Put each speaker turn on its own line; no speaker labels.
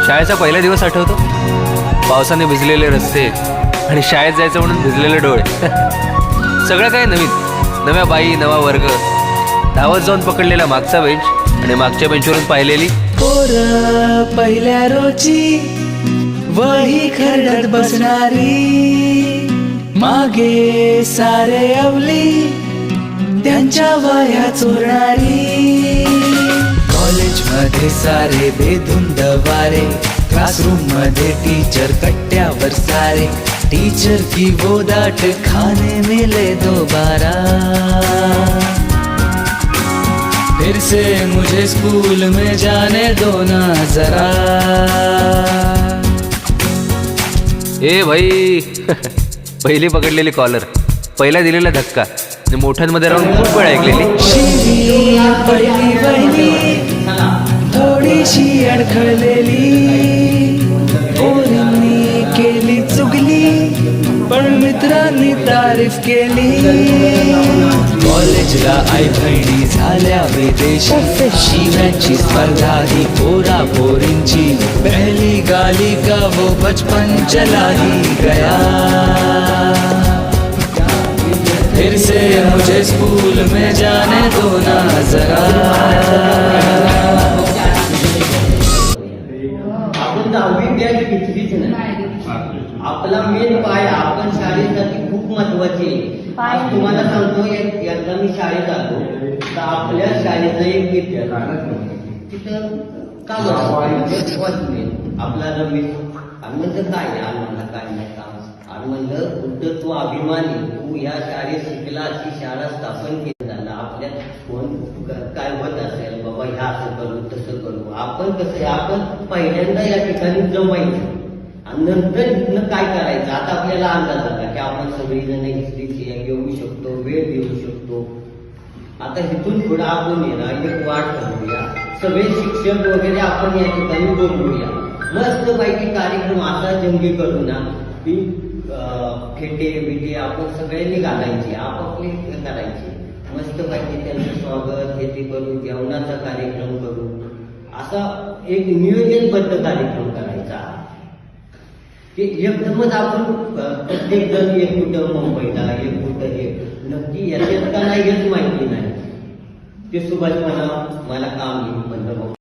शाळेचा पहिला दिवस आठवतो, पावसाने भिजलेले रस्ते आणि शाळेत जायचं म्हणून भिजलेले डोळे. सगळं काही नवीन, नव्या बाई, नवा वर्ग, धावत जाऊन पकडलेला मागचा बेंच आणि मागच्या बेंचवरून पाहिलेली
पोरं पहिल्या रोजी वही खरडत बसणारी, मागे सारे अवली त्यांच्या वह्या चोरणारी. कॉलेज मध्ये सारे बेधुंद वारे, क्लासरूम मध्ये टीचर कट्ट्यावर सारे, टीचर की वो डांट खाने मिले दोबारा. फिर से मुझे स्कूल में जाने दो ना जरा.
ए भाई पहिली पकडलेली कॉलर, पहिला दिलेला धक्का आणि मोठ्यांमध्ये राहून खूप वेळ ऐकलेली
शिरी पहिली बहिणी थोडीशी अडखळलेली, पोरींनी केली चुगली पण मित्रांनी तारीफ केली. कॉलेजला आई बहिणी झाल्या विदेशी, शिव्यांची स्पर्धा ही पोरा पोरींची, पहली गाली का वो बचपन चला ही गया. फिर से मुझे स्कूल में जाने दो ना जरा.
आपण 10वी बॅच घेतलीच नाही. आपला मेन पाया आपण शाळेसाठी खूप महत्वाची आहे. आज तुम्हाला सांगतो, एकदा मी शाळेत आलो तर आपल्या शाळेचा एक विद्यार्थी तिथं काम आपला रमेश, आणि म्हणलं काय आज मला काय नाही काम, आणि म्हणलं उलट तू अभिमानी, तू या शाळेत शिकला, अशी शाळा स्थापन केली झाला. आपल्या कोण काय होत असेल बाबा, ह्या असं करू तसं करू, आपण कसं आपण पहिल्यांदा या ठिकाणी जमायचं आणि नंतर इथनं काय करायचं. आता आपल्याला अंदाज आला की आपण सगळीजण हिस्ट्रीची घेऊ शकतो, वेळ देऊ शकतो. आता इथून पुढे आपण येणार एक वाट ठरवूया, सगळे शिक्षक वगैरे आपण या ठिकाणी बोलवूया, मस्त पैकी कार्यक्रम असा जंगी करू ना की फेटे बिटे आपण सगळ्यांनी घालायचे, आपापले करायचे, मस्त पैकी त्यांचं स्वागत हे ते करू, जेवणाचा कार्यक्रम करू, असा एक नियोजनबद्ध कार्यक्रम करायचा. की एकदमच आपण प्रत्येक जण एक कुठं मुंबईला, एक कुठं हे नक्की याच्यात का नाही हेच माहिती नाही. ते सुभाष मला काम येईल म्हणलं